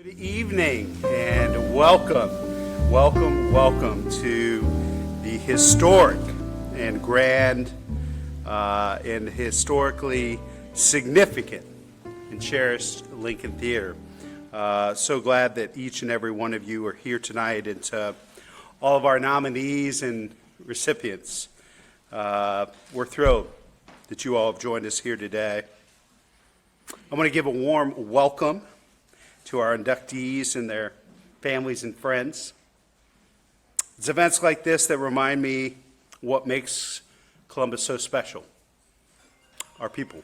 Good evening and welcome to the historic and grand and historically significant and cherished Lincoln Theater. So glad that each and every one of you are here tonight, and to all of our nominees and recipients. We're thrilled that you all have joined us here today. I want to give a warm welcome to our inductees and their families and friends. It's events like this that remind me what makes Columbus so special: our people.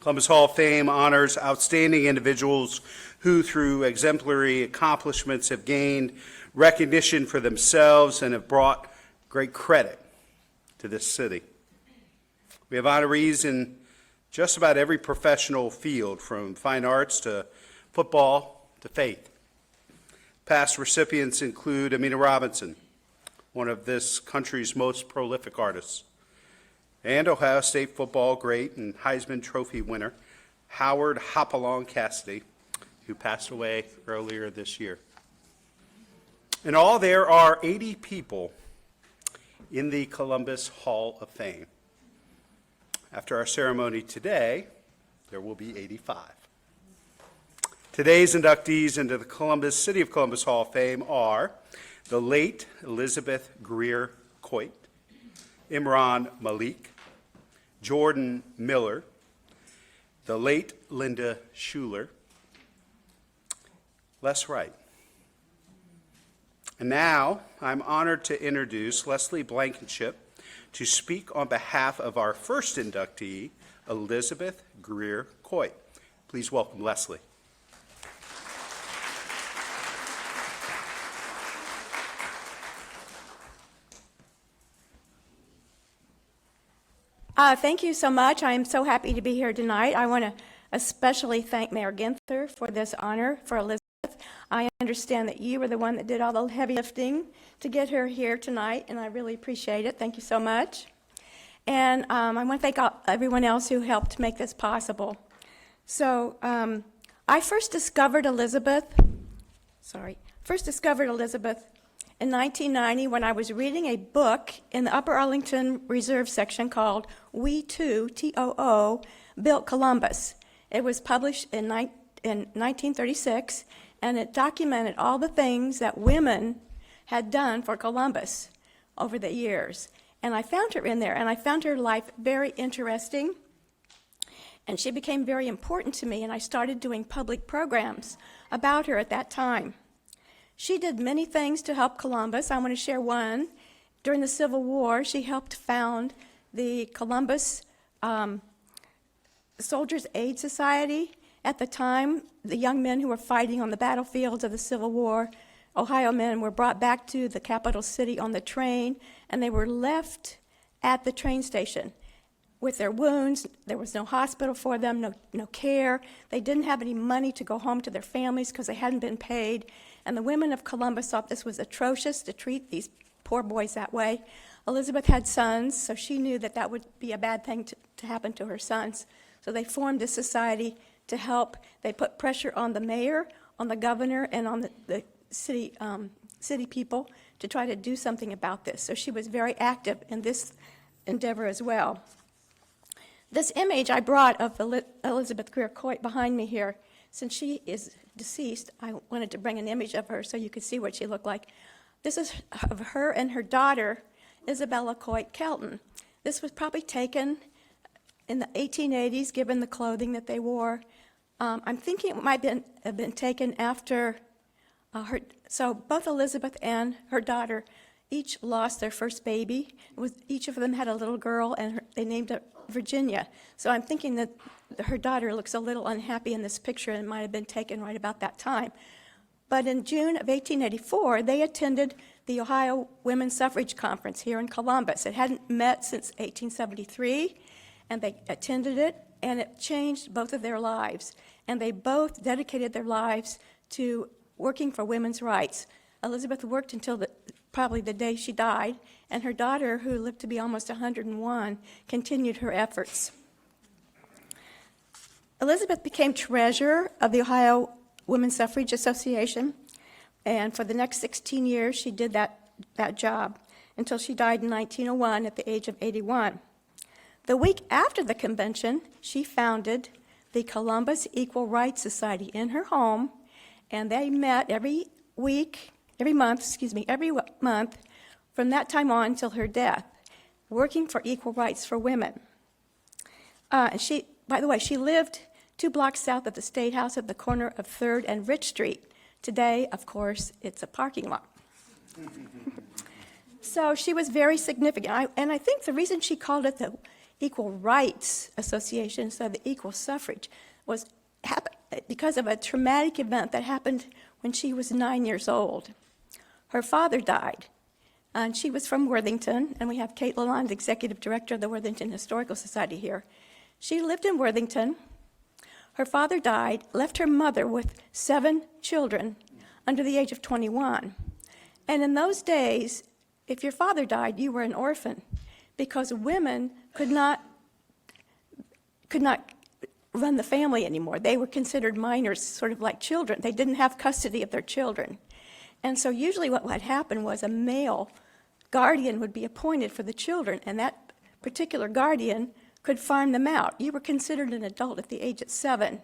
Columbus Hall of Fame honors outstanding individuals who, through exemplary accomplishments, have gained recognition for themselves and have brought great credit to this city. We have honorees in just about every professional field, from fine arts to football to faith. Past recipients include Amina Robinson, one of this country's most prolific artists, and Ohio State football great and Heisman Trophy winner Howard Hopalong Cassidy, who passed away earlier this year. In all, there are 80 people in the Columbus Hall of Fame. After our ceremony today, there will be 85. Today's inductees into the City of Columbus Hall of Fame are the late Elizabeth Greer Coit, Imran Malik, Jordan Miller, the late Linda Schuler, Les Wright. And now I'm honored to introduce Leslie Blankenship to speak on behalf of our first inductee, Elizabeth Greer Coit. Please welcome Leslie. Thank you so much. I am so happy to be here tonight. I want to especially thank Mayor Ginther for this honor for Elizabeth. I understand that you were the one that did all the heavy lifting to get her here tonight, and I really appreciate it. Thank you so much. And I want to thank everyone else who helped make this possible. So I first discovered Elizabeth in 1990 when I was reading a book in the Upper Arlington Reserve section called We Too, T-O-O, Built Columbus. It was published in 1936, and it documented all the things that women had done for Columbus over the years. And I found her in there, and I found her life very interesting, and she became very important to me, and I started doing public programs about her at that time. She did many things to help Columbus. I want to share one. During the Civil War, she helped found the Columbus Soldiers' Aid Society. At the time, the young men who were fighting on the battlefields of the Civil War, Ohio men, were brought back to the capital city on the train, and they were left at the train station with their wounds. There was no hospital for them, no care. They didn't have any money to go home to their families because they hadn't been paid. And the women of Columbus thought this was atrocious to treat these poor boys that way. Elizabeth had sons, so she knew that that would be a bad thing to happen to her sons. So they formed a society to help. They put pressure on the mayor, on the governor, and on the city people to try to do something about this. So she was very active in this endeavor as well. This image I brought of Elizabeth Greer Coit behind me here, since she is deceased, I wanted to bring an image of her so you could see what she looked like. This is of her and her daughter, Isabella Coit Kelton. This was probably taken in the 1880s, given the clothing that they wore. I'm thinking it might have been taken after so both Elizabeth and her daughter each lost their first baby. Each of them had a little girl, and they named her Virginia. So I'm thinking that her daughter looks a little unhappy in this picture, and it might have been taken right about that time. But in June of 1884, they attended the Ohio Women's Suffrage Conference here in Columbus. It hadn't met since 1873, and they attended it, and it changed both of their lives. And they both dedicated their lives to working for women's rights. Elizabeth worked until probably the day she died, and her daughter, who lived to be almost 101, continued her efforts. Elizabeth became treasurer of the Ohio Women's Suffrage Association. And for the next 16 years, she did that job until she died in 1901 at the age of 81. The week after the convention, she founded the Columbus Equal Rights Society in her home, and they met every month from that time on until her death, working for equal rights for women. By the way, she lived 2 blocks south of the State House at the corner of 3rd and Rich Street. Today, of course, it's a parking lot. So she was very significant. And I think the reason she called it the Equal Rights Association instead of the Equal Suffrage was because of a traumatic event that happened when she was 9 years old. Her father died, and she was from Worthington, and we have Kate Lalonde, Executive Director of the Worthington Historical Society here. She lived in Worthington. Her father died, left her mother with 7 children under the age of 21. And in those days, if your father died, you were an orphan because women could not run the family anymore. They were considered minors, sort of like children. They didn't have custody of their children. And so usually what would happen was a male guardian would be appointed for the children, and that particular guardian could farm them out. You were considered an adult at the age of 7.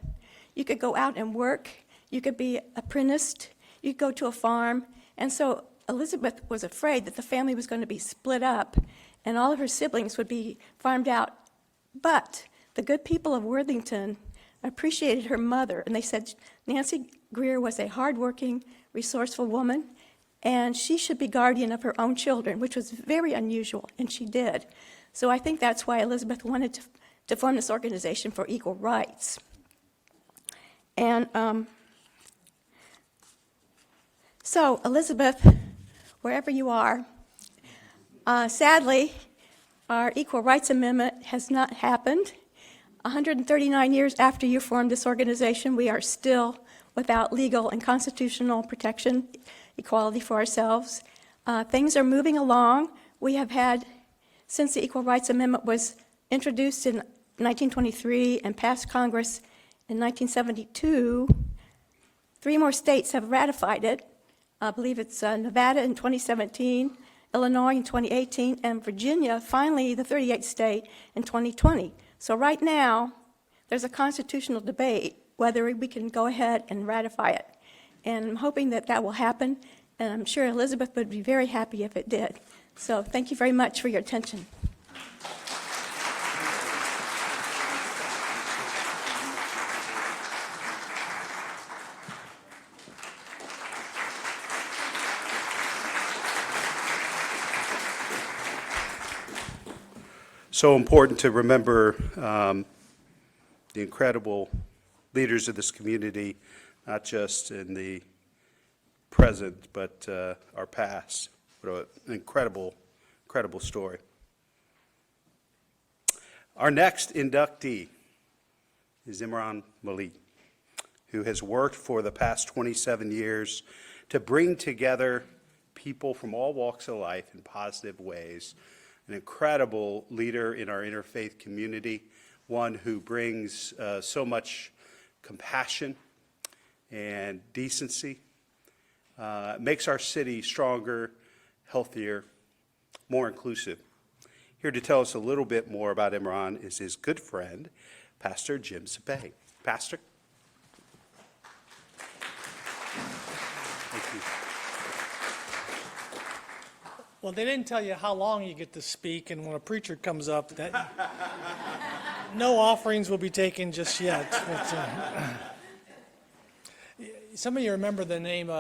You could go out and work. You could be apprenticed. You could go to a farm. And so Elizabeth was afraid that the family was going to be split up and all of her siblings would be farmed out. But the good people of Worthington appreciated her mother, and they said Nancy Greer was a hardworking, resourceful woman, and she should be guardian of her own children, which was very unusual, and she did. So I think that's why Elizabeth wanted to form this organization for equal rights. And so Elizabeth, wherever you are, sadly, our Equal Rights Amendment has not happened. 139 years after you formed this organization, we are still without legal and constitutional protection, equality for ourselves. Things are moving along. We have had, since the Equal Rights Amendment was introduced in 1923 and passed Congress in 1972, 3 more states have ratified it. I believe it's Nevada in 2017, Illinois in 2018, and Virginia, finally the 38th state, in 2020. So right now, there's a constitutional debate whether we can go ahead and ratify it. And I'm hoping that that will happen, and I'm sure Elizabeth would be very happy if it did. So thank you very much for your attention. So important to remember the incredible leaders of this community, not just in the present, but our past. What an incredible story. Our next inductee is Imran Malik, who has worked for the past 27 years to bring together people from all walks of life in positive ways. An incredible leader in our interfaith community, one who brings so much compassion and decency, makes our city stronger, healthier, more inclusive. Here to tell us a little bit more about Imran is his good friend, Pastor Jim Sabay. Pastor? Thank you. Well, they didn't tell you how long you get to speak, and when a preacher comes up, that no offerings will be taken just yet. But, some of you remember the name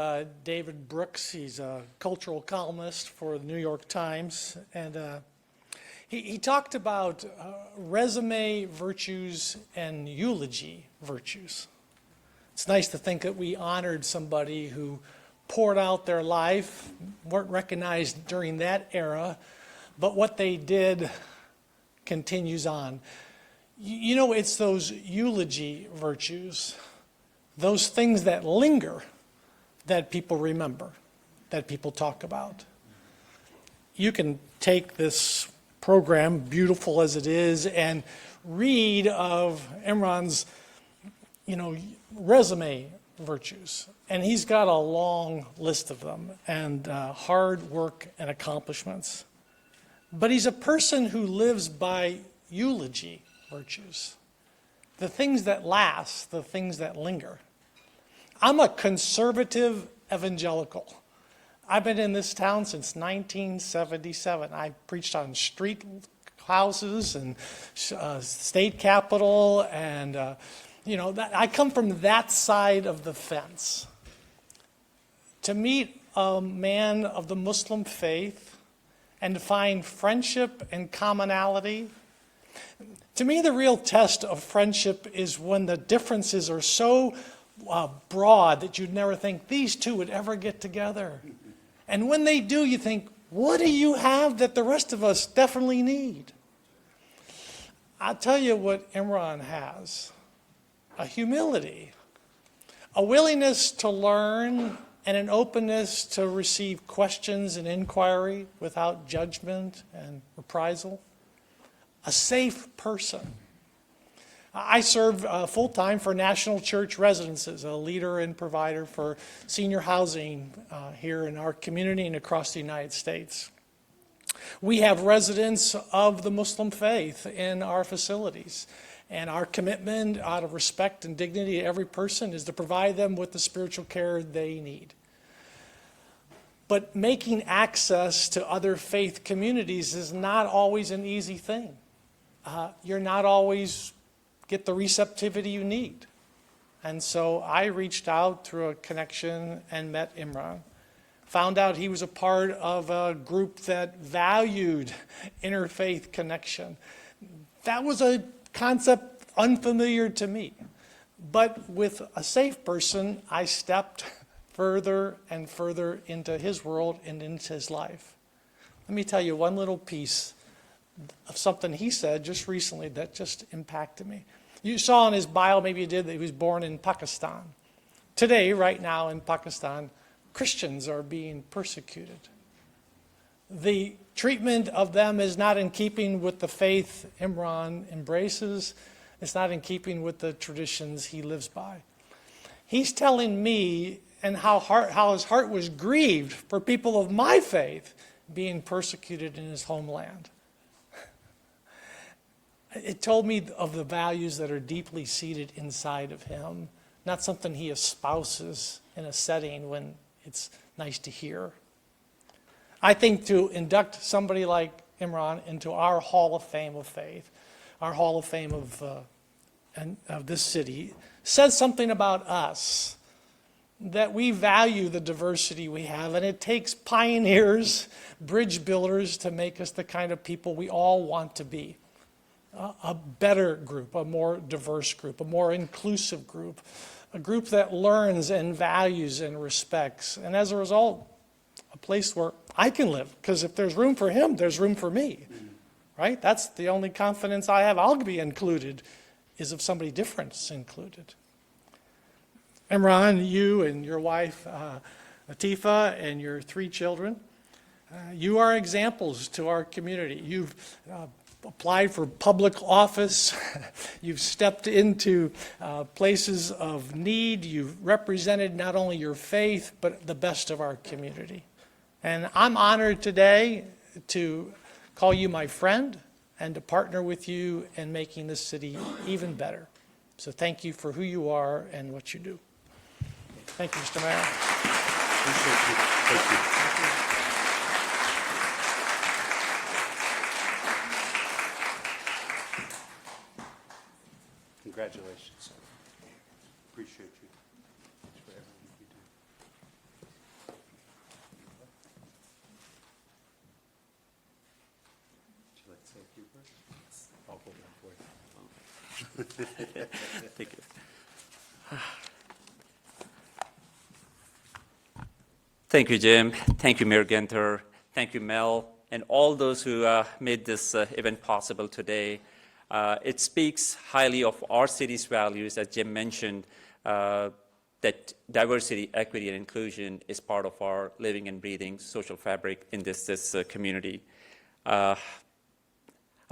David Brooks. He's a cultural columnist for the New York Times, and he talked about resume virtues and eulogy virtues. It's nice to think that we honored somebody who poured out their life, weren't recognized during that era, but what they did continues on. You know, it's those eulogy virtues, those things that linger, that people remember, that people talk about. You can take this program, beautiful as it is, and read of Imran's, resume virtues, and he's got a long list of them, and hard work and accomplishments. But he's a person who lives by eulogy virtues, the things that last, the things that linger. I'm a conservative evangelical. I've been in this town since 1977. I preached on street houses and state capitol, and I come from that side of the fence. To meet a man of the Muslim faith and to find friendship and commonality. To me, the real test of friendship is when the differences are so broad that you'd never think these two would ever get together. And when they do, you think, what do you have that the rest of us definitely need? I'll tell you what Imran has. A humility, a willingness to learn, and an openness to receive questions and inquiry without judgment and reprisal. A safe person. I serve full-time for National Church Residences, a leader and provider for senior housing here in our community and across the United States. We have residents of the Muslim faith in our facilities, and our commitment out of respect and dignity to every person is to provide them with the spiritual care they need. But making access to other faith communities is not always an easy thing. You're not always get the receptivity you need. And so I reached out through a connection and met Imran. Found out he was a part of a group that valued interfaith connection. That was a concept unfamiliar to me. But with a safe person, I stepped further and further into his world and into his life. Let me tell you one little piece of something he said just recently that just impacted me. You saw in his bio, maybe you did, that he was born in Pakistan. Today, right now in Pakistan, Christians are being persecuted. The treatment of them is not in keeping with the faith Imran embraces. It's not in keeping with the traditions he lives by. He's telling me and how his heart was grieved for people of my faith being persecuted in his homeland. It told me of the values that are deeply seated inside of him, not something he espouses in a setting when it's nice to hear. I think to induct somebody like Imran into our Hall of Fame of faith, our Hall of Fame of this city, says something about us, that we value the diversity we have, and it takes pioneers, bridge builders to make us the kind of people we all want to be. A better group, a more diverse group, a more inclusive group, a group that learns and values and respects. And as a result, a place where I can live, because if there's room for him, there's room for me, right? That's the only confidence I have I'll be included, is if somebody different is included. Imran, you and your wife, Latifa, and your 3 children, you are examples to our community. You've applied for public office. You've stepped into places of need. You've represented not only your faith, but the best of our community. And I'm honored today to call you my friend and to partner with you in making this city even better. So thank you for who you are and what you do. Thank you, Mr. Mayor. Appreciate you. Thank you. Congratulations. Appreciate you. Thanks for everything you do. Would you like to say a few words? I'll hold that for you. Thank you. Thank you, Jim. Thank you, Mayor Genter. Thank you, Mel, and all those who made this event possible today. It speaks highly of our city's values, as Jim mentioned, that diversity, equity, and inclusion is part of our living and breathing social fabric in this community. I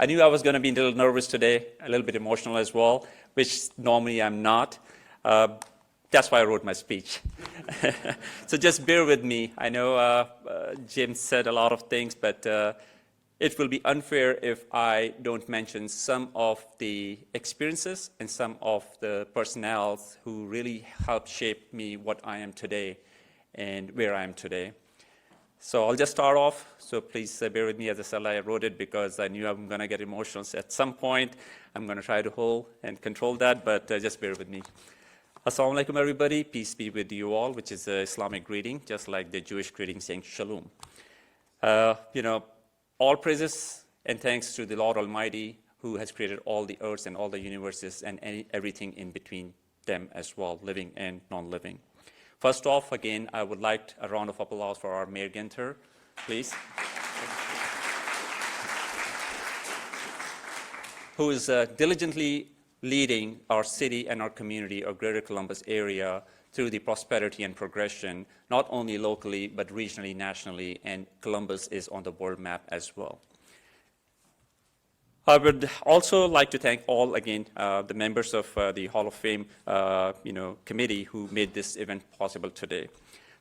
knew I was going to be a little nervous today, a little bit emotional as well, which normally I'm not. That's why I wrote my speech. So just bear with me. I know Jim said a lot of things, but it will be unfair if I don't mention some of the experiences and some of the personnel who really helped shape me what I am today and where I am today. So I'll just start off. So please bear with me. As I said, I wrote it because I knew I'm going to get emotional. So at some point, I'm going to try to hold and control that, but just bear with me. Assalamu alaikum, everybody. Peace be with you all, which is an Islamic greeting, just like the Jewish greeting saying shalom. All praises and thanks to the Lord Almighty, who has created all the earths and all the universes and everything in between them as well, living and non-living. First off, again, I would like a round of applause for our Mayor Ginter, please, who is diligently leading our city and our community, our greater Columbus area, through the prosperity and progression, not only locally, but regionally, nationally, and Columbus is on the world map as well. I would also like to thank all, again, the members of the Hall of Fame committee who made this event possible today.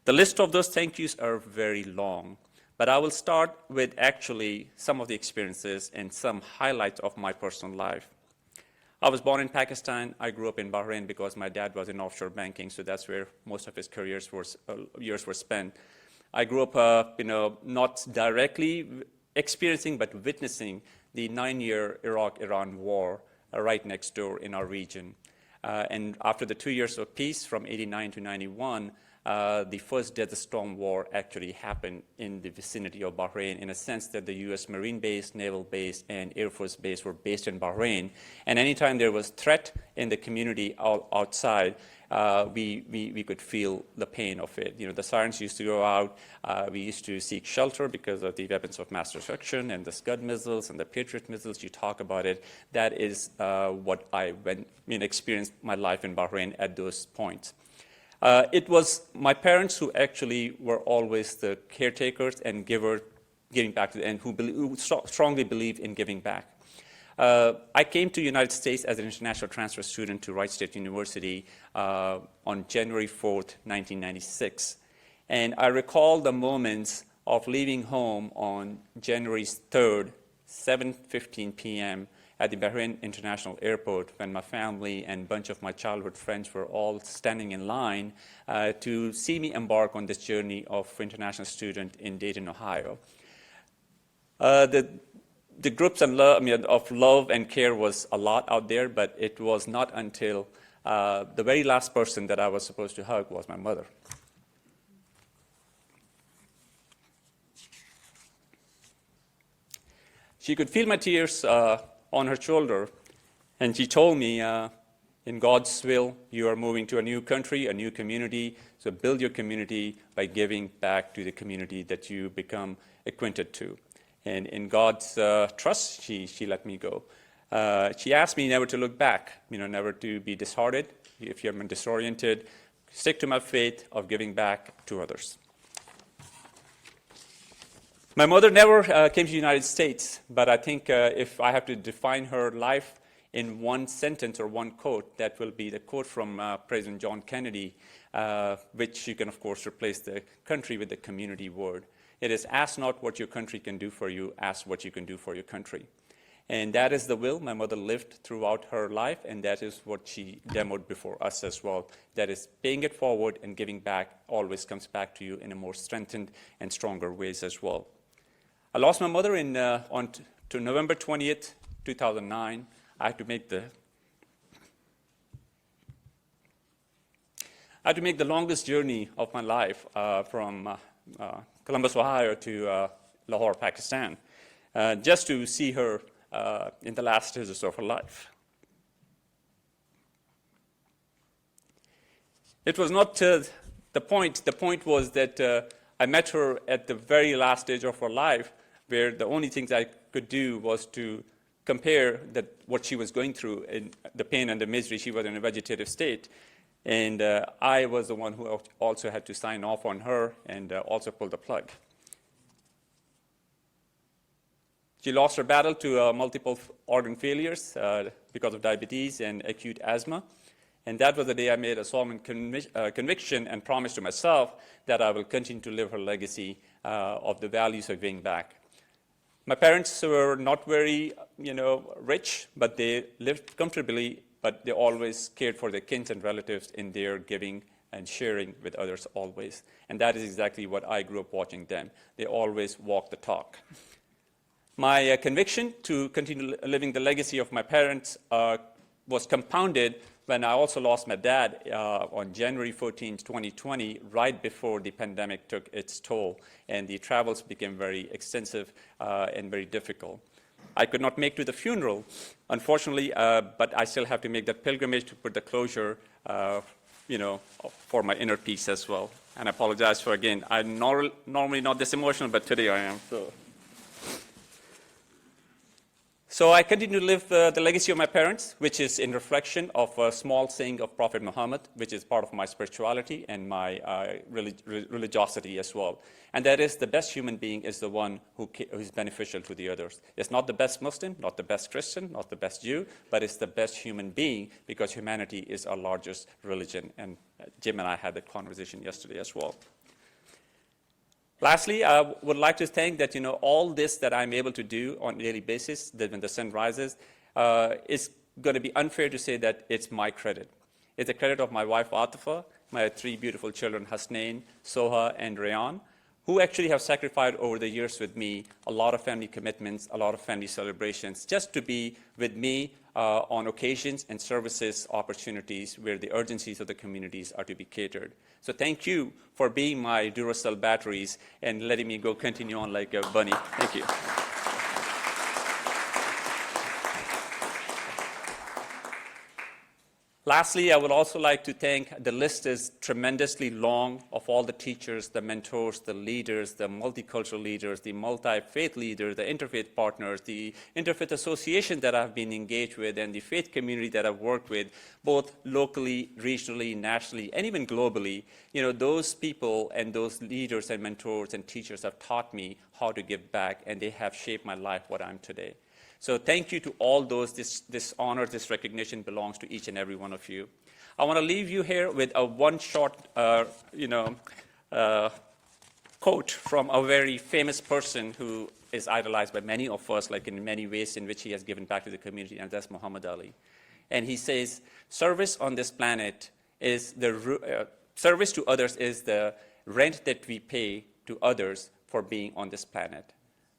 The list of those thank yous are very long, but I will start with actually some of the experiences and some highlights of my personal life. I was born in Pakistan. I grew up in Bahrain because my dad was in offshore banking, so that's where most of his years were spent. I grew up, not directly experiencing, but witnessing the 9-year Iraq-Iran war right next door in our region. And after the 2 years of peace from 89 to 91, the first Desert Storm War actually happened in the vicinity of Bahrain, in a sense that the U.S. Marine Base, Naval Base, and Air Force Base were based in Bahrain. And anytime there was threat in the community outside, we could feel the pain of it. The sirens used to go out. We used to seek shelter because of the weapons of mass destruction and the Scud missiles and the Patriot missiles. You talk about it. That is what I experienced my life in Bahrain at those points. It was my parents who actually were always the caretakers and giving back to the end, who strongly believed in giving back. I came to the United States as an international transfer student to Wright State University on January 4th, 1996. And I recall the moments of leaving home on January 3rd, 7:15 p.m., at the Bahrain International Airport, when my family and a bunch of my childhood friends were all standing in line to see me embark on this journey of international student in Dayton, Ohio. The groups of love and care was a lot out there, but it was not until the very last person that I was supposed to hug was my mother. She could feel my tears on her shoulder, and she told me, in God's will, you are moving to a new country, a new community, so build your community by giving back to the community that you become acquainted to. And in God's trust, she let me go. She asked me never to look back, never to be disheartened. If you're disoriented, stick to my faith of giving back to others. My mother never came to the United States, but I think if I have to define her life in one sentence or one quote, that will be the quote from President John Kennedy, which you can, of course, replace the country with the community word. It is, ask not what your country can do for you, ask what you can do for your country. And that is the will my mother lived throughout her life, and that is what she demoed before us as well. That is, paying it forward and giving back always comes back to you in a more strengthened and stronger ways as well. I lost my mother to November 20th, 2009. I had to make the longest journey of my life from Columbus, Ohio to Lahore, Pakistan, just to see her in the last stages of her life. It was not the point. The point was that I met her at the very last stage of her life, where the only things I could do was to compare what she was going through and the pain and the misery. She was in a vegetative state. And I was the one who also had to sign off on her and also pull the plug. She lost her battle to multiple organ failures because of diabetes and acute asthma. And that was the day I made a solemn conviction and promise to myself that I will continue to live her legacy of the values of giving back. My parents were not very, rich, but they lived comfortably, but they always cared for their kids and relatives in their giving and sharing with others always. And that is exactly what I grew up watching them. They always walk the talk. My conviction to continue living the legacy of my parents was compounded when I also lost my dad on January 14, 2020, right before the pandemic took its toll, and the travels became very extensive and very difficult. I could not make to the funeral, unfortunately, but I still have to make that pilgrimage to put the closure, for my inner peace as well. And I apologize for, again, I'm normally not this emotional, but today I am. So I continue to live the legacy of my parents, which is in reflection of a small saying of Prophet Muhammad, which is part of my spirituality and my religiosity as well. And that is, the best human being is the one who is beneficial to the others. It's not the best Muslim, not the best Christian, not the best Jew, but it's the best human being, because humanity is our largest religion. And Jim and I had that conversation yesterday as well. Lastly, I would like to thank that, all this that I'm able to do on a daily basis, that when the sun rises, it's going to be unfair to say that it's my credit. It's the credit of my wife, Atifa, my 3 beautiful children, Hasnain, Soha, and Rayan, who actually have sacrificed over the years with me a lot of family commitments, a lot of family celebrations, just to be with me on occasions and services opportunities where the urgencies of the communities are to be catered. So thank you for being my Duracell batteries and letting me go continue on like a bunny. Thank you. Lastly, I would also like to thank, the list is tremendously long, of all the teachers, the mentors, the leaders, the multicultural leaders, the multi-faith leaders, the interfaith partners, the interfaith association that I've been engaged with, and the faith community that I've worked with, both locally, regionally, nationally, and even globally. Those people and those leaders and mentors and teachers have taught me how to give back, and they have shaped my life, what I'm today. So thank you to all those. This honor, this recognition belongs to each and every one of you. I want to leave you here with one short, quote from a very famous person who is idolized by many of us, like in many ways in which he has given back to the community, and that's Muhammad Ali. And he says, service on this planet is service to others is the rent that we pay to others for being on this planet.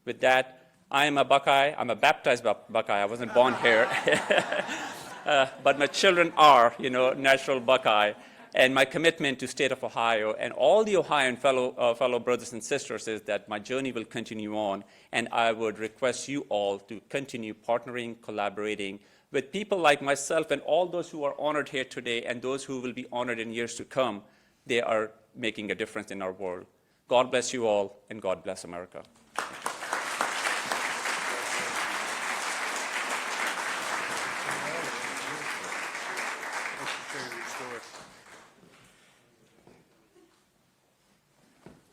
With that, I am a Buckeye. I'm a baptized Buckeye. I wasn't born here. But my children are, natural Buckeye. And my commitment to state of Ohio and all the Ohioan fellow brothers and sisters is that my journey will continue on. And I would request you all to continue partnering, collaborating with people like myself and all those who are honored here today and those who will be honored in years to come. They are making a difference in our world. God bless you all, and God bless America.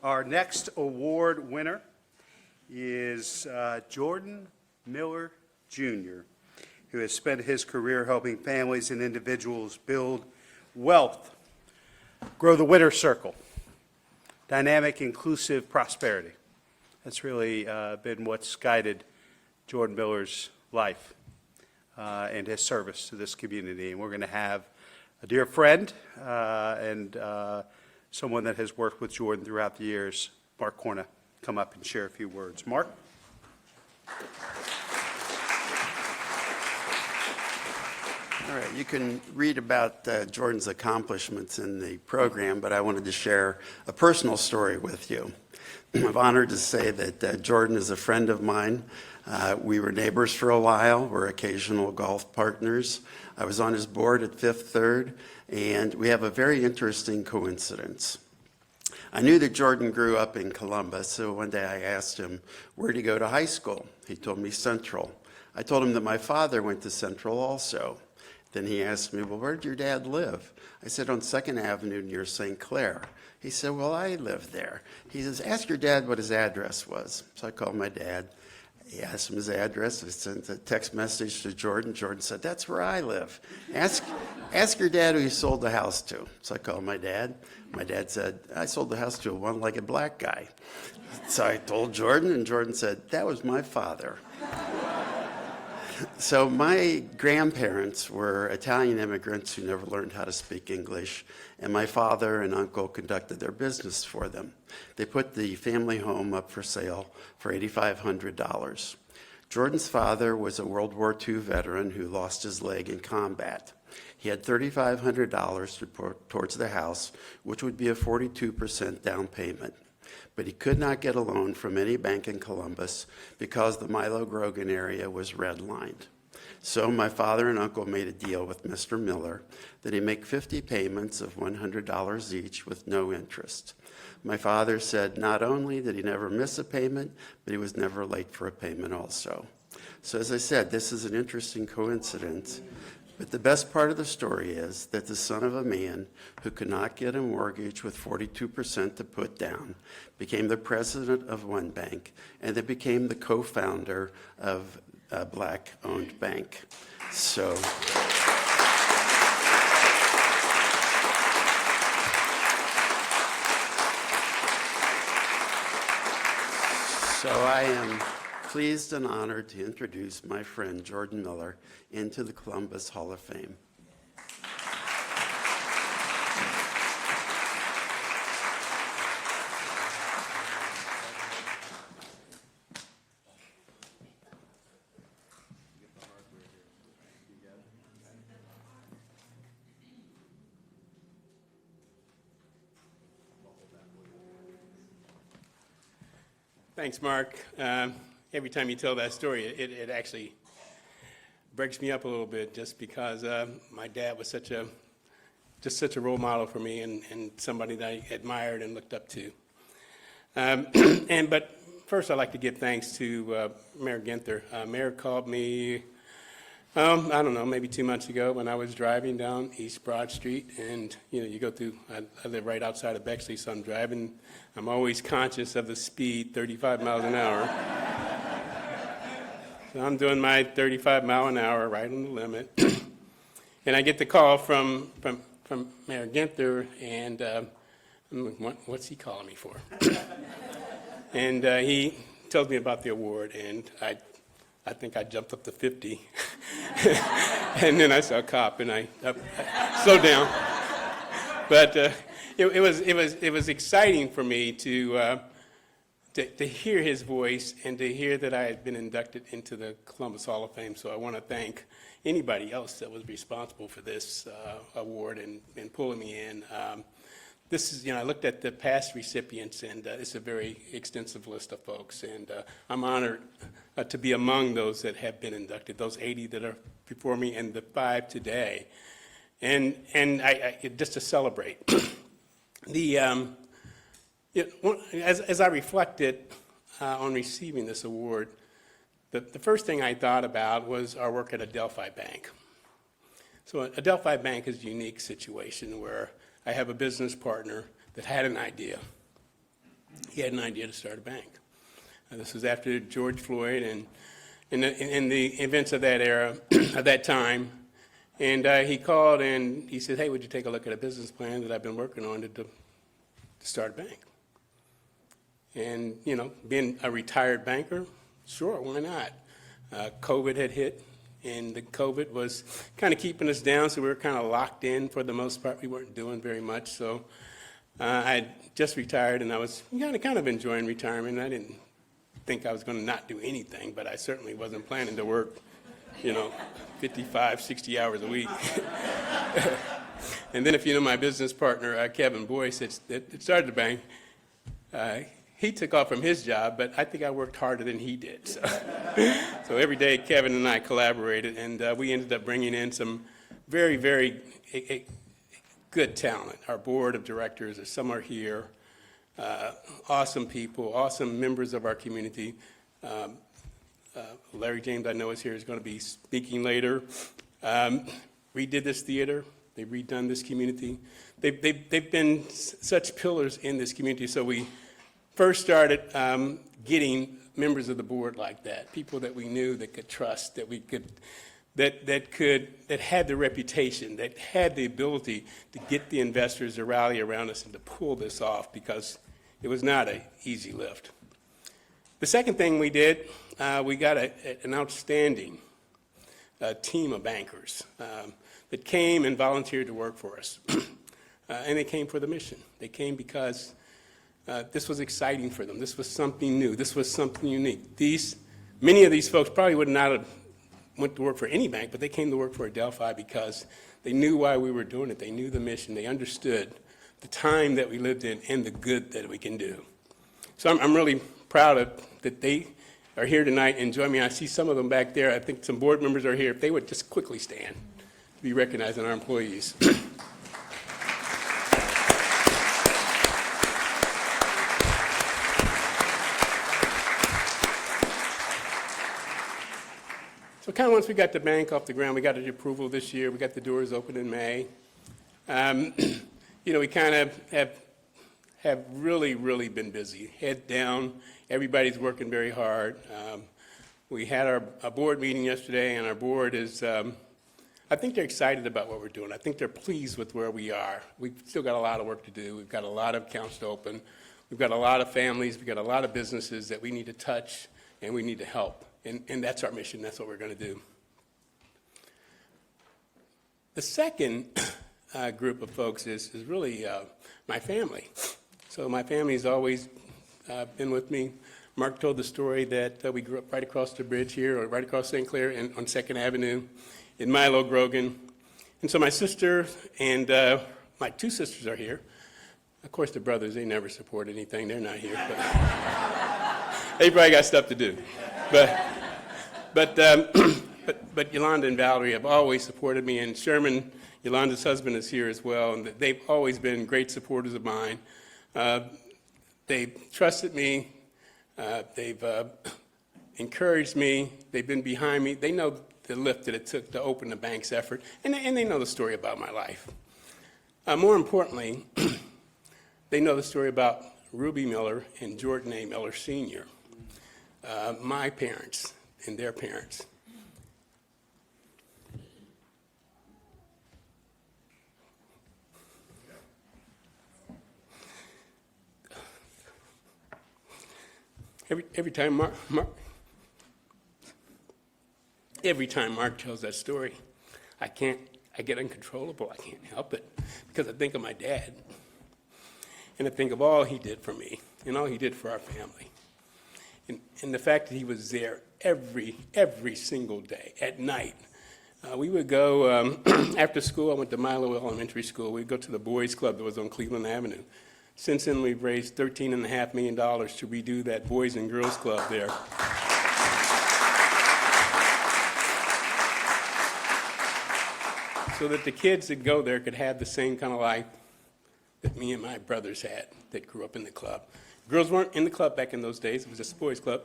Our next award winner is Jordan Miller, Jr., who has spent his career helping families and individuals build wealth, grow the winner circle, dynamic, inclusive prosperity. That's really been what's guided Jordan Miller's life and his service to this community. And we're going to have a dear friend and someone that has worked with Jordan throughout the years, Mark Corna, come up and share a few words. Mark? All right, you can read about Jordan's accomplishments in the program, but I wanted to share a personal story with you. I'm honored to say that Jordan is a friend of mine. We were neighbors for a while. We're occasional golf partners. I was on his board at Fifth Third, and we have a very interesting coincidence. I knew that Jordan grew up in Columbus, so one day I asked him, where did he go to high school? He told me Central. I told him that my father went to Central also. Then he asked me, well, where did your dad live? I said, on 2nd Avenue near St. Clair. He said, well, I live there. He says, ask your dad what his address was. So I called my dad. He asked him his address. I sent a text message to Jordan. Jordan said, "That's where I live. Ask your dad who you sold the house to." So I called my dad. My dad said, "I sold the house to a one-legged black guy." So I told Jordan, and Jordan said, "That was my father." So my grandparents were Italian immigrants who never learned how to speak English, and my father and uncle conducted their business for them. They put the family home up for sale for $8,500. Jordan's father was a World War II veteran who lost his leg in combat. He had $3,500 to put towards the house, which would be a 42% down payment. But he could not get a loan from any bank in Columbus because the Milo Grogan area was redlined. So my father and uncle made a deal with Mr. Miller that he make 50 payments of $100 each with no interest. My father said not only did he never miss a payment, but he was never late for a payment also. So as I said, this is an interesting coincidence. But the best part of the story is that the son of a man who could not get a mortgage with 42% to put down became the president of one bank, and then became the co-founder of a black-owned bank. So I am pleased and honored to introduce my friend Jordan Miller into the Columbus Hall of Fame. Thanks, Mark. Every time you tell that story, it actually breaks me up a little bit, just because my dad was such a role model for me, and somebody that I admired and looked up to. But first, I'd like to give thanks to Mayor Ginther. Mayor called me, I don't know, maybe 2 months ago when I was driving down East Broad Street, and you go through. I live right outside of Bexley, so I'm driving. I'm always conscious of the speed, 35 miles an hour. So I'm doing my 35 mile an hour right on the limit, and I get the call from Mayor Ginther, and I'm like, what's he calling me for? And he tells me about the award, and I think I jumped up to 50, and then I saw a cop, and I slowed down. But it was exciting for me to hear his voice and to hear that I had been inducted into the Columbus Hall of Fame. So I want to thank anybody else that was responsible for this award and pulling me in. This is, I looked at the past recipients, and it's a very extensive list of folks, and I'm honored to be among those that have been inducted, those 80 that are before me and the 5 today. And I just to celebrate. As I reflected on receiving this award, the first thing I thought about was our work at Adelphi Bank. So Adelphi Bank is a unique situation where I have a business partner that had an idea. He had an idea to start a bank. This was after George Floyd and in the events of that era, at that time. And he called and he said, "Hey, would you take a look at a business plan that I've been working on to start a bank?" And, being a retired banker, sure, why not? COVID had hit, and the COVID was kind of keeping us down, so we were kind of locked in for the most part. We weren't doing very much, so I just retired, and I was kind of enjoying retirement. I didn't think I was going to not do anything, but I certainly wasn't planning to work, 55, 60 hours a week. And then if you know my business partner, Kevin Boyce, that started the bank, he took off from his job, but I think I worked harder than he did. So every day, Kevin and I collaborated, and we ended up bringing in some very, very good talent. Our board of directors, some are here, awesome people, awesome members of our community. Larry James, I know, is here, is going to be speaking later. Redid this theater. They've redone this community. They've been such pillars in this community. So we first started getting members of the board like that, people that we knew that could trust, that we could, that had the reputation, that had the ability to get the investors to rally around us and to pull this off, because it was not an easy lift. The second thing we did, we got an outstanding team of bankers that came and volunteered to work for us. And they came for the mission. They came because this was exciting for them. This was something new. This was something unique. Many of these folks probably would not have went to work for any bank, but they came to work for Adelphi because they knew why we were doing it. They knew the mission. They understood the time that we lived in and the good that we can do. So I'm really proud that they are here tonight and join me. I see some of them back there. I think some board members are here. If they would just quickly stand to be recognizing our employees. So kind of once we got the bank off the ground, we got the approval this year, we got the doors open in May. We kind of have really, really been busy, head down. Everybody's working very hard. We had our board meeting yesterday, and our board is, I think they're excited about what we're doing. I think they're pleased with where we are. We've still got a lot of work to do. We've got a lot of accounts to open. We've got a lot of families. We've got a lot of businesses that we need to touch and we need to help. And that's our mission. That's what we're going to do. The second group of folks is really my family. So my family's always been with me. Mark told the story that we grew up right across the bridge here, or right across St. Clair on 2nd Avenue in Milo, Grogan. And so my sister and my two sisters are here. Of course, the brothers, they never support anything. They're not here. But they probably got stuff to do. But Yolanda and Valerie have always supported me, and Sherman, Yolanda's husband, is here as well, and they've always been great supporters of mine. They've trusted me. They've encouraged me. They've been behind me. They know the lift that it took to open the bank's effort, and they know the story about my life. More importantly, they know the story about Ruby Miller and Jordan A. Miller Sr., my parents and their parents. Every time Mark tells that story, I get uncontrollable. I can't help it because I think of my dad, and I think of all he did for me and all he did for our family, and the fact that he was there every single day at night. We would go after school. I went to Milo Elementary School. We'd go to the boys' club that was on Cleveland Avenue. Since then, we've raised $13.5 million to redo that Boys and Girls Club there. So that the kids that go there could have the same kind of life that me and my brothers had that grew up in the club. Girls weren't in the club back in those days. It was just a boys' club.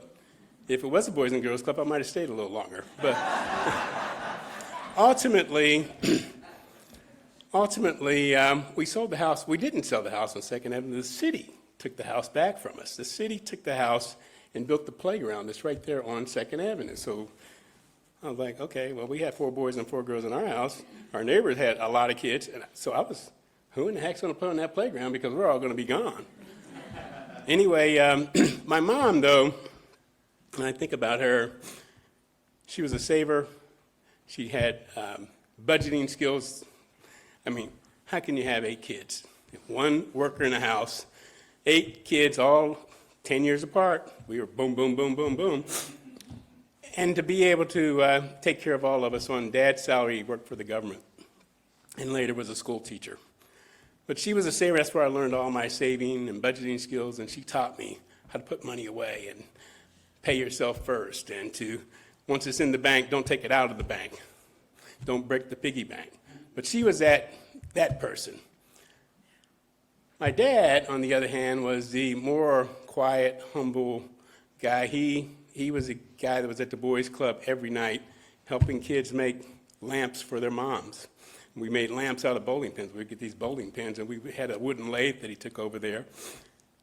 If it was a Boys and Girls Club, I might have stayed a little longer. But ultimately, we sold the house. We didn't sell the house on 2nd Avenue. The city took the house back from us. The city took the house and built the playground that's right there on 2nd Avenue. So I was like, okay, well, we had 4 boys and 4 girls in our house. Our neighbors had a lot of kids. And so I was, who in the heck's going to play on that playground, because we're all going to be gone. Anyway, my mom, though, when I think about her, she was a saver. She had budgeting skills. I mean, how can you have 8 kids? 1 worker in a house, 8 kids, all 10 years apart. We were boom, boom, boom, boom, boom. And to be able to take care of all of us on Dad's salary, he worked for the government, and later was a school teacher. But she was a saver. That's where I learned all my saving and budgeting skills, and she taught me how to put money away and pay yourself first, and to, once it's in the bank, don't take it out of the bank. Don't break the piggy bank. But she was that person. My dad, on the other hand, was the more quiet, humble guy. He was a guy that was at the boys' club every night helping kids make lamps for their moms. We made lamps out of bowling pins. We'd get these bowling pins, and we had a wooden lathe that he took over there.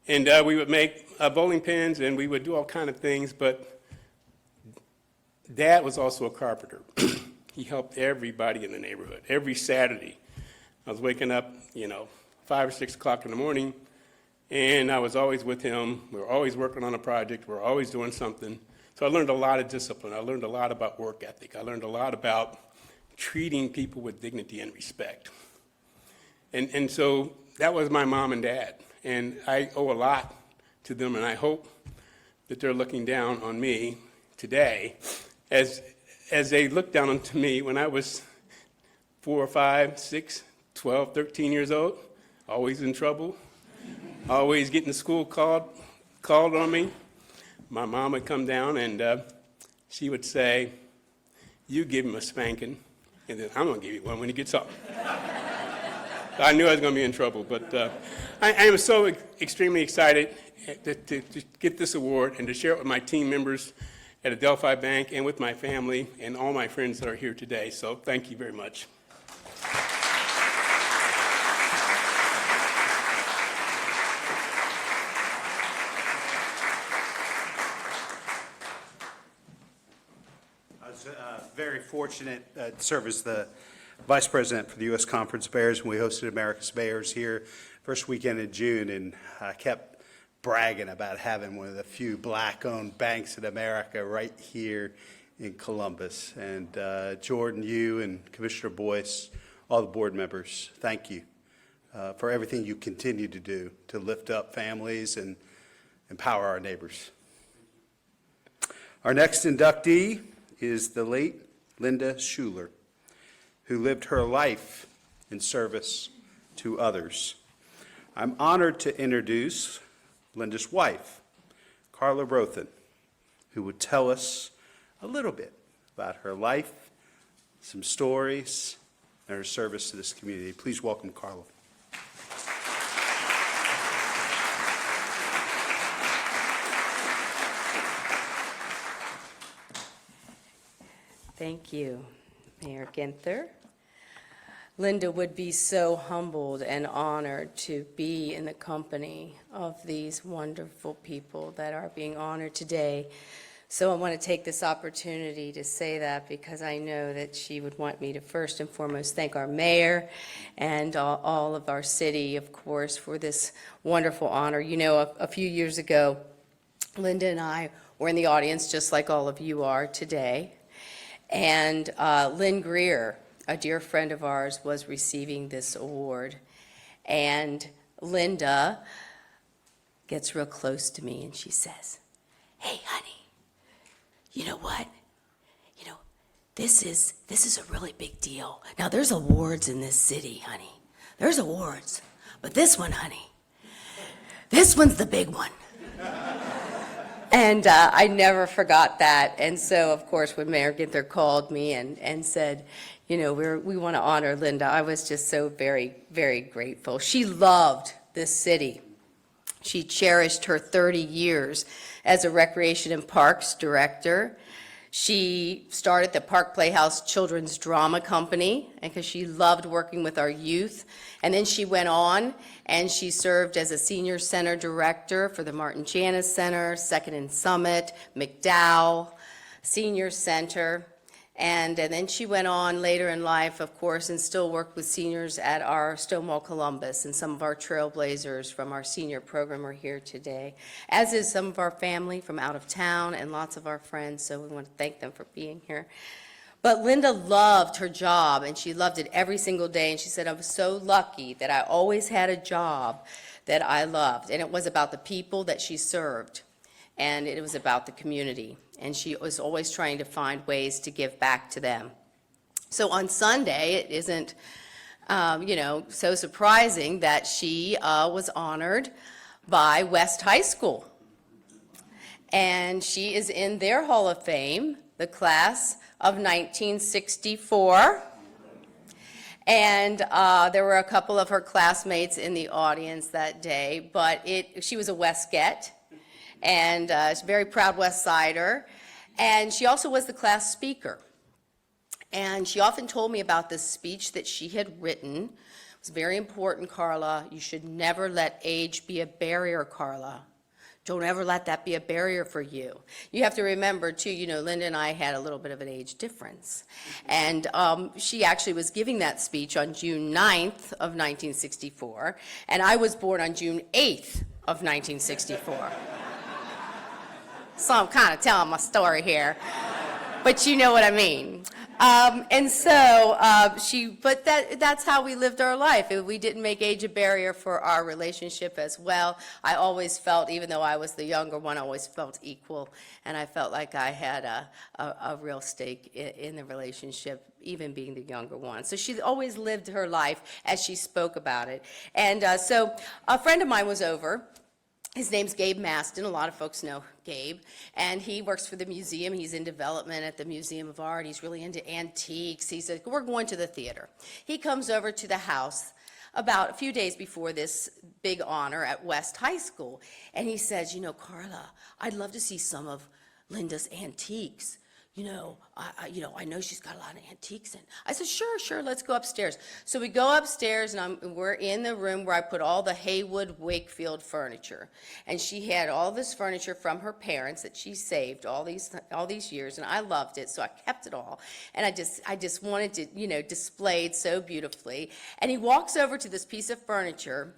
And we would make bowling pins, and we would do all kind of things, but Dad was also a carpenter. He helped everybody in the neighborhood. Every Saturday, I was waking up, 5 or 6 o'clock in the morning, and I was always with him. We were always working on a project. We were always doing something. So I learned a lot of discipline. I learned a lot about work ethic. I learned a lot about treating people with dignity and respect. And so that was my mom and dad. And I owe a lot to them, and I hope that they're looking down on me today as they looked down onto me when I was 4 or 5, 6, 12, 13 years old, always in trouble, always getting to school called on me. My mom would come down and she would say, "You give him a spanking, and then I'm going to give you one when he gets up." I knew I was going to be in trouble, but I am so extremely excited to get this award and to share it with my team members at Adelphi Bank and with my family and all my friends that are here today. So thank you very much. I was very fortunate to serve as the Vice President for the U.S. Conference of Mayors when we hosted America's Mayors here first weekend in June, and I kept bragging about having one of the few black-owned banks in America right here in Columbus. And Jordan, you and Commissioner Boyce, all the board members, thank you for everything you continue to do to lift up families and empower our neighbors. Our next inductee is the late Linda Schuler, who lived her life in service to others. I'm honored to introduce Linda's wife, Carla Rothen, who would tell us a little bit about her life, some stories, and her service to this community. Please welcome Carla. Thank you, Mayor Ginther. Linda would be so humbled and honored to be in the company of these wonderful people that are being honored today. So I want to take this opportunity to say that because I know that she would want me to first and foremost thank our mayor and all of our city, of course, for this wonderful honor. A few years ago, Linda and I were in the audience just like all of you are today. And Lynn Greer, a dear friend of ours, was receiving this award. And Linda gets real close to me and she says, "Hey, honey, you know what? This is a really big deal. Now, there's awards in this city, honey. There's awards. But this one, honey, this one's the big one." And I never forgot that. And so, of course, when Mayor Ginther called me and said, we want to honor Linda, I was just so very, very grateful. She loved this city. She cherished her 30 years as a Recreation and Parks Director. She started the Park Playhouse Children's Drama Company because she loved working with our youth. And then she went on and she served as a Senior Center Director for the Martin Janis Center, Second and Summit, McDowell Senior Center. And then she went on later in life, of course, and still worked with seniors at our Stonewall Columbus, and some of our trailblazers from our senior program are here today, as is some of our family from out of town and lots of our friends, so we want to thank them for being here. But Linda loved her job, and she loved it every single day, and she said, "I was so lucky that I always had a job that I loved," and it was about the people that she served, and it was about the community. And she was always trying to find ways to give back to them. So on Sunday, it isn't, so surprising that she was honored by West High School. And she is in their Hall of Fame, the class of 1964. And there were a couple of her classmates in the audience that day, but she was a Westgate. And she's a very proud West Sider. And she also was the class speaker. And she often told me about this speech that she had written It's very important, Carla. You should never let age be a barrier, Carla. Don't ever let that be a barrier for you. You have to remember, too, Linda and I had a little bit of an age difference. And she actually was giving that speech on June 9th of 1964, and I was born on June 8th of 1964. So I'm kind of telling my story here, but you know what I mean. And so but that's how we lived our life. We didn't make age a barrier for our relationship as well. I always felt, even though I was the younger one, I always felt equal, and I felt like I had a real stake in the relationship, even being the younger one. So she always lived her life as she spoke about it. And so a friend of mine was over. His name's Gabe Maston. A lot of folks know Gabe. And he works for the museum. He's in development at the Museum of Art. He's really into antiques. He said, we're going to the theater. He comes over to the house about a few days before this big honor at West High School. And he says, Carla, I'd love to see some of Linda's antiques. I know she's got a lot of antiques in. I said, sure, let's go upstairs. So we go upstairs, and we're in the room where I put all the Haywood Wakefield furniture. And she had all this furniture from her parents that she saved all these years, and I loved it, so I kept it all. And I just wanted to, display it so beautifully. And he walks over to this piece of furniture,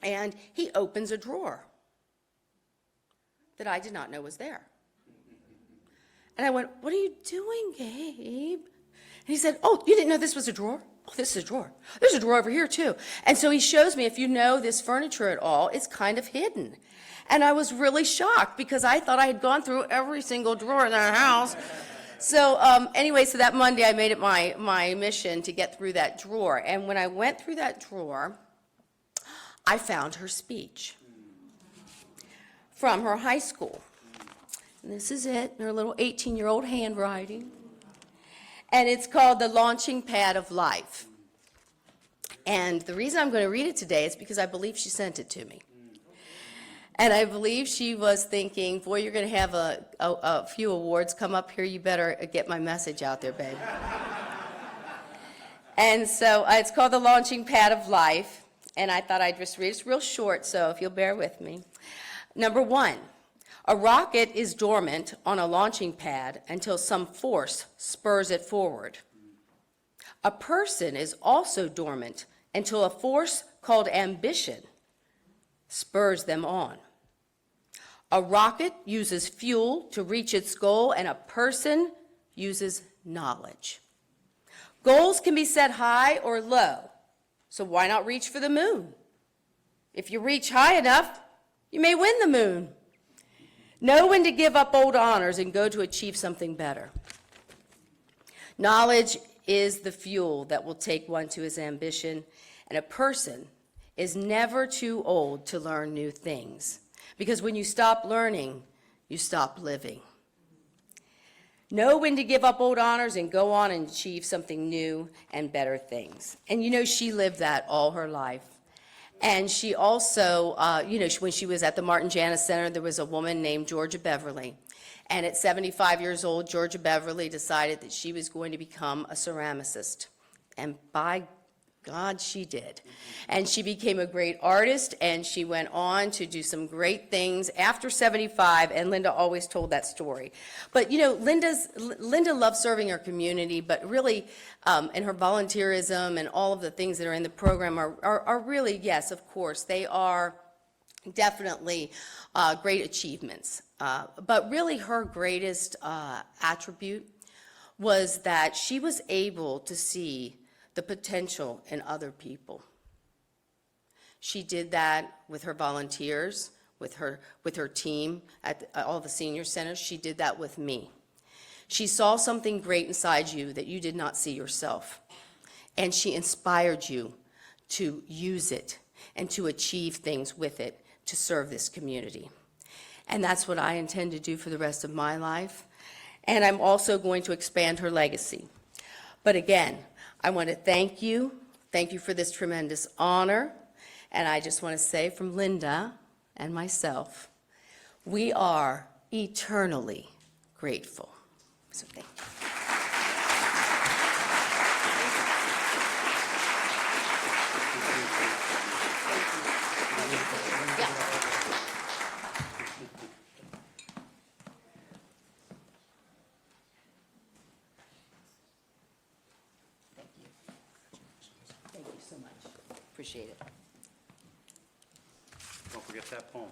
and he opens a drawer that I did not know was there. And I went, what are you doing, Gabe? And he said, oh, you didn't know this was a drawer? Oh, this is a drawer. There's a drawer over here, too. And so he shows me, if you know this furniture at all, it's kind of hidden. And I was really shocked because I thought I had gone through every single drawer in that house. So anyway, so that Monday I made it my mission to get through that drawer. And when I went through that drawer, I found her speech from her high school. And this is it, in her little 18-year-old handwriting. And it's called The Launching Pad of Life. And the reason I'm going to read it today is because I believe she sent it to me. And I believe she was thinking, boy, you're going to have a few awards come up here. You better get my message out there, babe. And so it's called The Launching Pad of Life. And I thought I'd just read it. It's real short, so if you'll bear with me. Number 1. A rocket is dormant on a launching pad until some force spurs it forward. A person is also dormant until a force called ambition spurs them on. A rocket uses fuel to reach its goal, and a person uses knowledge. Goals can be set high or low, so why not reach for the moon? If you reach high enough, you may win the moon. Know when to give up old honors and go to achieve something better. Knowledge is the fuel that will take one to his ambition, and a person is never too old to learn new things, because when you stop learning, you stop living. Know when to give up old honors and go on and achieve something new and better things. And she lived that all her life. And she also, when she was at the Martin Janis Center, there was a woman named Georgia Beverly. And at 75 years old, Georgia Beverly decided that she was going to become a ceramicist. And by God, she did. And she became a great artist, and she went on to do some great things after 75, and Linda always told that story. But, Linda loves serving her community, but really, and her volunteerism and all of the things that are in the program are really, yes, of course, they are definitely great achievements. But really, her greatest attribute was that she was able to see the potential in other people. She did that with her volunteers, with her team at all the senior centers. She did that with me. She saw something great inside you that you did not see yourself, and she inspired you to use it and to achieve things with it to serve this community. And that's what I intend to do for the rest of my life. And I'm also going to expand her legacy. But again, I want to thank you for this tremendous honor, and I just want to say from Linda and myself, we are eternally grateful. So thank you. appreciate it. Don't forget that poem.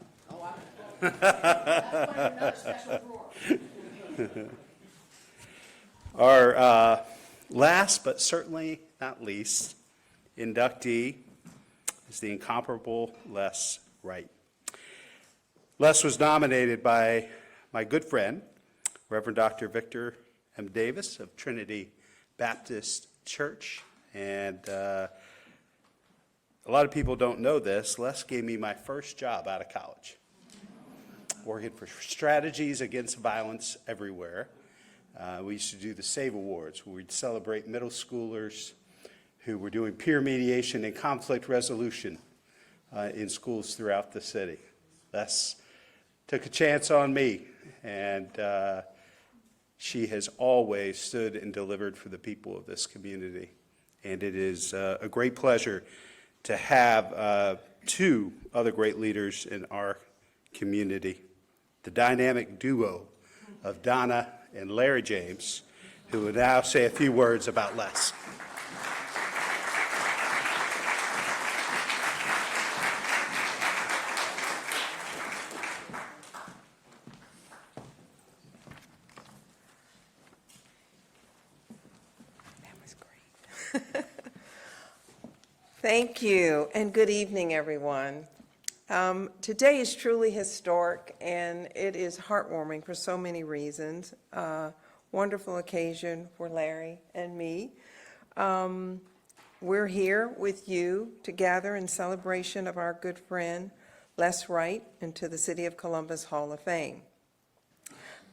Our last but certainly not least inductee is the incomparable Les Wright. Les was nominated by my good friend, Reverend Dr. Victor M. Davis of Trinity Baptist Church. And a lot of people don't know this. Les gave me my first job out of college, working for Strategies Against Violence Everywhere. We used to do the SAVE Awards, where we'd celebrate middle schoolers who were doing peer mediation and conflict resolution in schools throughout the city. Les took a chance on me, and she has always stood and delivered for the people of this community. And it is a great pleasure to have two other great leaders in our community, the dynamic duo of Donna and Larry James, who will now say a few words about Les. Thank you, and good evening, everyone. Today is truly historic, and it is heartwarming for so many reasons. Wonderful occasion for Larry and me. We're here with you to gather in celebration of our good friend, Les Wright, into the City of Columbus Hall of Fame.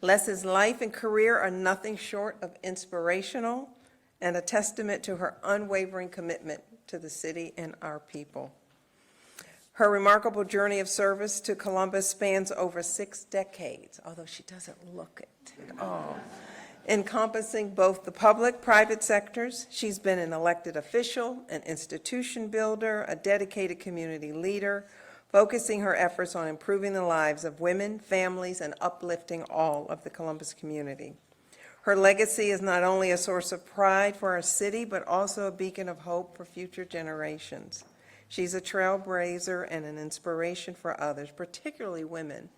Les's life and career are nothing short of inspirational and a testament to her unwavering commitment to the city and our people. Her remarkable journey of service to Columbus spans over 6 decades, although she doesn't look it at all. Encompassing both the public, private sectors, she's been an elected official, an institution builder, a dedicated community leader, focusing her efforts on improving the lives of women, families, and uplifting all of the Columbus community. Her legacy is not only a source of pride for our city, but also a beacon of hope for future generations. She's a trailblazer and an inspiration for others, particularly women,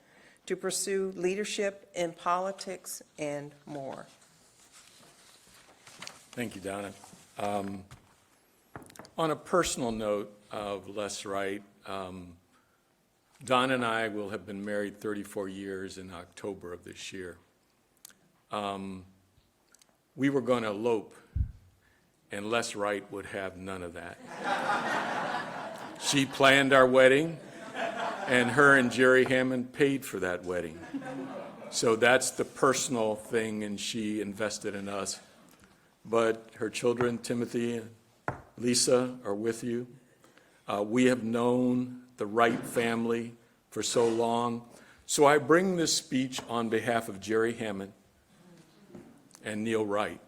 to pursue leadership in politics and more. Thank you, Donna. On a personal note of Les Wright, Don and I will have been married 34 years in October of this year. We were going to elope, and Les Wright would have none of that. She planned our wedding, and her and Jerry Hammond paid for that wedding. So that's the personal thing, and she invested in us. But her children, Timothy and Lisa, are with you. We have known the Wright family for so long. So I bring this speech on behalf of Jerry Hammond and Neil Wright.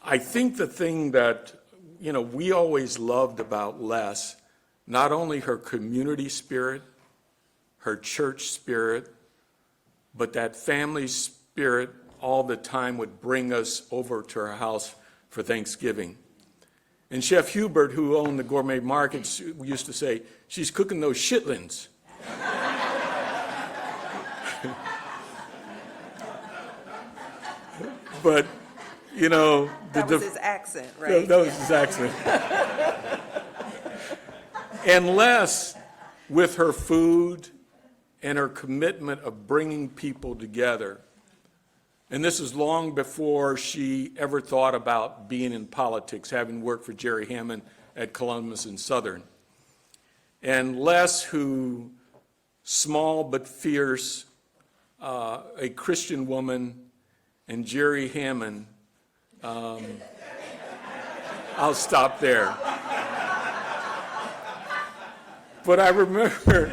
I think the thing that, we always loved about Les, not only her community spirit, her church spirit, but that family spirit all the time would bring us over to her house for Thanksgiving. And Chef Hubert, who owned the Gourmet Markets, used to say, she's cooking those shitlins. But, That was his accent, right? That was his accent. And Les, with her food and her commitment of bringing people together, and this is long before she ever thought about being in politics, having worked for Jerry Hammond at Columbus and Southern. And Les, who, small but fierce, a Christian woman, and Jerry Hammond, I'll stop there. But I remember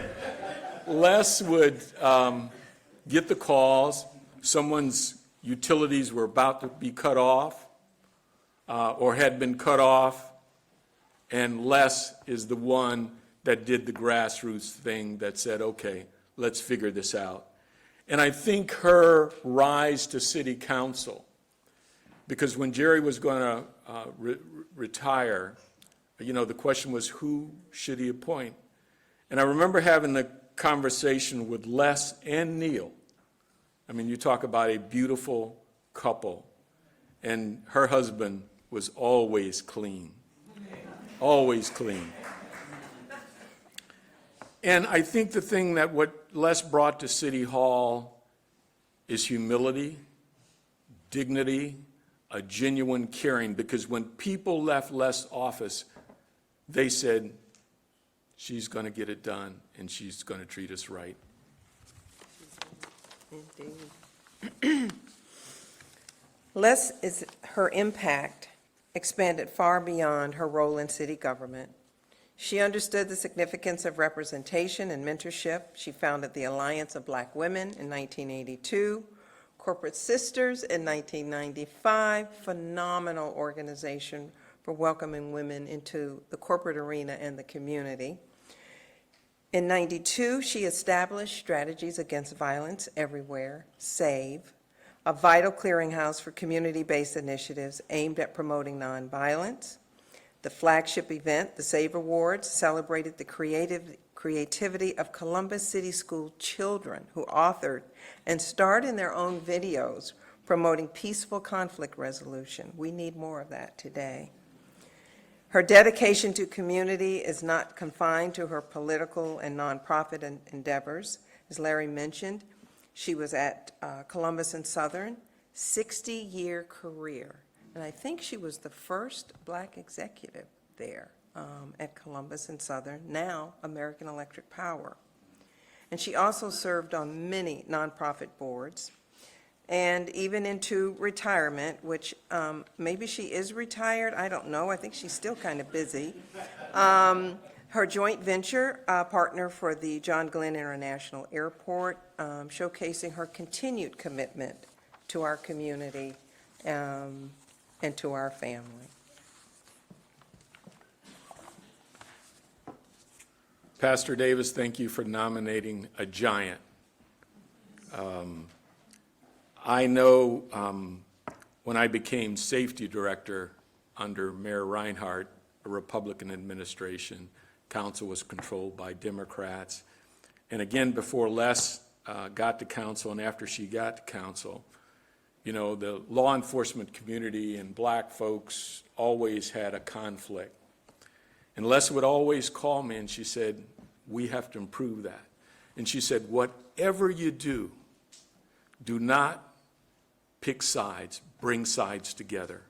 Les would get the calls, someone's utilities were about to be cut off or had been cut off, and Les is the one that did the grassroots thing that said, okay, let's figure this out. And I think her rise to city council, because when Jerry was going to retire, the question was, who should he appoint? And I remember having the conversation with Les and Neil. I mean, you talk about a beautiful couple, and her husband was always clean, always clean. And I think the thing that what Les brought to City Hall is humility, dignity, a genuine caring, because when people left Les' office, they said, she's going to get it done, and she's going to treat us right. Indeed. Her impact expanded far beyond her role in city government. She understood the significance of representation and mentorship. She founded the Alliance of Black Women in 1982, Corporate Sisters in 1995, phenomenal organization for welcoming women into the corporate arena and the community. In 92, she established Strategies Against Violence Everywhere, SAVE, a vital clearinghouse for community-based initiatives aimed at promoting nonviolence. The flagship event, the SAVE Awards, celebrated the creativity of Columbus City School children who authored and starred in their own videos promoting peaceful conflict resolution. We need more of that today. Her dedication to community is not confined to her political and nonprofit endeavors. As Larry mentioned, she was at Columbus and Southern, 60-year career. And I think she was the first Black executive there at Columbus and Southern, now American Electric Power. And she also served on many nonprofit boards, and even into retirement, which maybe she is retired, I don't know, I think she's still kind of busy. Her joint venture partner for the John Glenn International Airport, showcasing her continued commitment to our community and to our family. Pastor Davis, thank you for nominating a giant. I know when I became safety director under Mayor Reinhardt, a Republican administration, council was controlled by Democrats. And again, before Les got to council and after she got to council, the law enforcement community and Black folks always had a conflict. And Les would always call me and she said, we have to improve that. And she said, whatever you do, do not pick sides, bring sides together.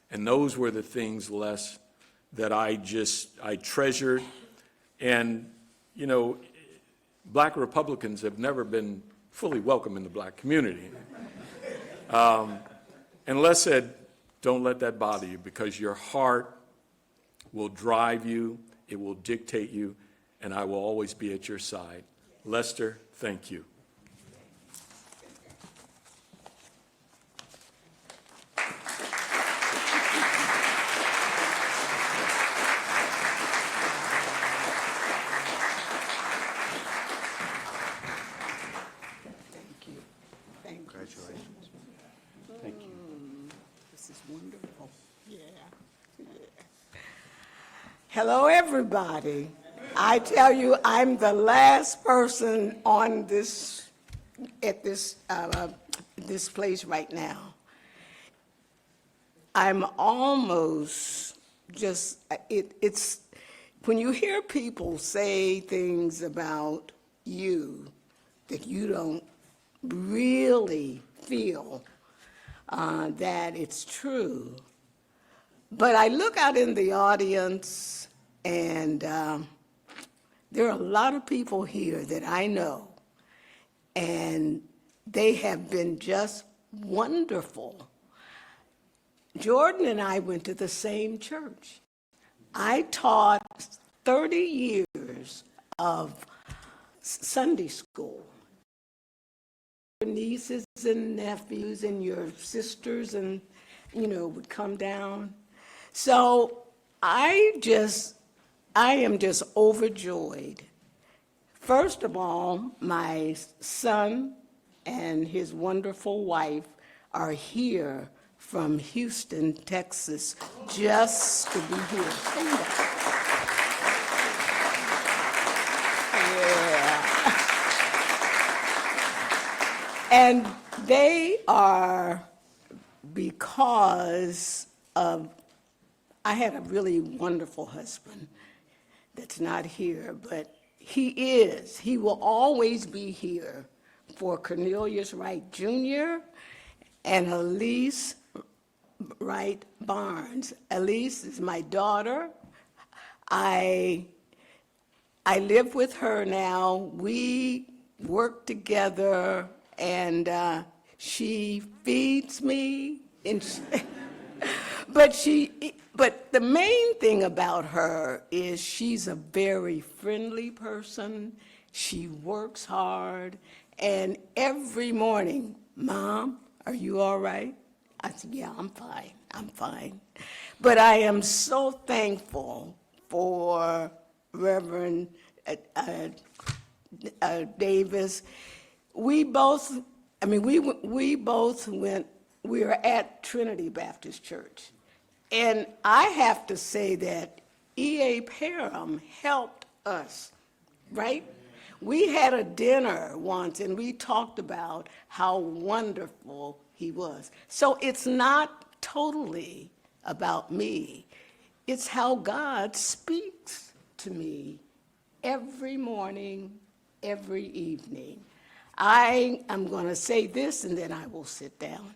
And those were the things, Les, that I treasured. And, Black Republicans have never been fully welcome in the Black community. And Les said, don't let that bother you, because your heart will drive you, it will dictate you, and I will always be at your side. Lester, thank you. Congratulations. Thank you. This is wonderful. Yeah. Hello, everybody. I tell you, I'm the last person on this place right now. I'm almost just it's when you hear people say things about you that you don't really feel that it's true. But I look out in the audience, and there are a lot of people here that I know, and they have been just wonderful. Jordan and I went to the same church. I taught 30 years of Sunday school. Your nieces and nephews and your sisters and, would come down. So I am just overjoyed. First of all, my son and his wonderful wife are here from Houston, Texas, just to be here. Stand up. Yeah. And they are because of, I had a really wonderful husband that's not here, but he will always be here for Cornelius Wright Jr. and Elise Wright Barnes. Elise is my daughter. I live with her now. We work together, and she feeds me, and but the main thing about her is she's a very friendly person. She works hard, and every morning, "Mom, are you all right?" I said, "Yeah, I'm fine. But I am so thankful for Reverend Davis. We both went, we were at Trinity Baptist Church. And I have to say that E.A. Parham helped us, right? We had a dinner once, and we talked about how wonderful he was. So it's not totally about me. It's how God speaks to me every morning, every evening. I am going to say this, and then I will sit down.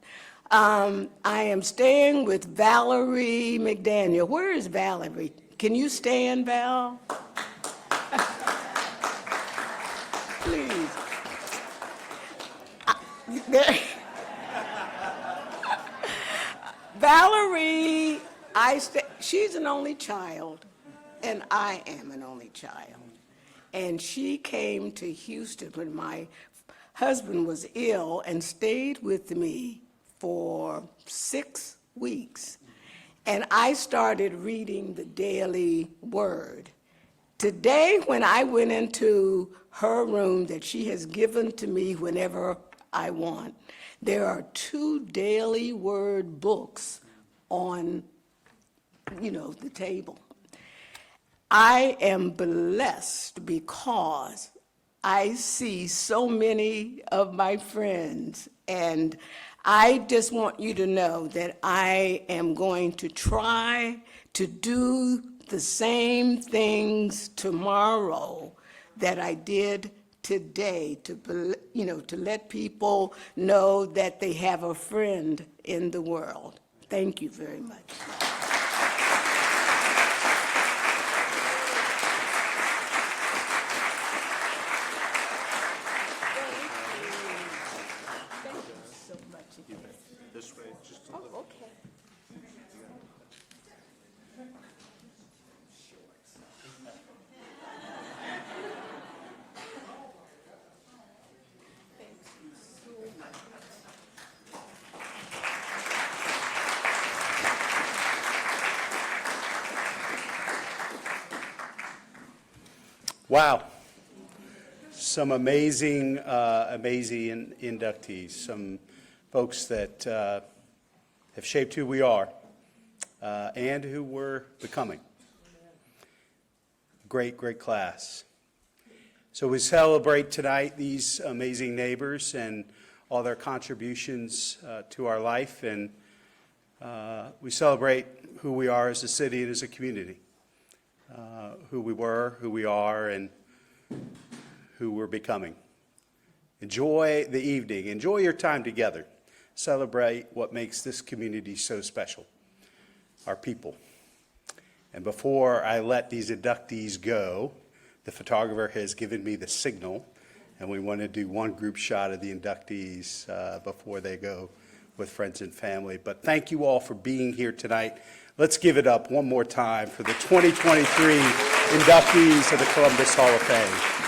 I am staying with Valerie McDaniel. Where is Valerie? Can you stand, Val? Please. Valerie, she's an only child, and I am an only child. And she came to Houston when my husband was ill and stayed with me for 6 weeks. And I started reading the Daily Word. Today, when I went into her room that she has given to me whenever I want, there are 2 Daily Word books on, the table. I am blessed because I see so many of my friends, and I just want you to know that I am going to try to do the same things tomorrow that I did today, to let people know that they have a friend in the world. Thank you very much. This way, just a little. Okay. Wow. Some amazing inductees, some folks that have shaped who we are and who we're becoming. Great class. So we celebrate tonight these amazing neighbors and all their contributions to our life, and we celebrate who we are as a city and as a community, who we were, who we are, and who we're becoming. Enjoy the evening. Enjoy your time together. Celebrate what makes this community so special, our people. And before I let these inductees go, the photographer has given me the signal, and we want to do one group shot of the inductees before they go with friends and family. But thank you all for being here tonight. Let's give it up one more time for the 2023 inductees of the Columbus Hall of Fame.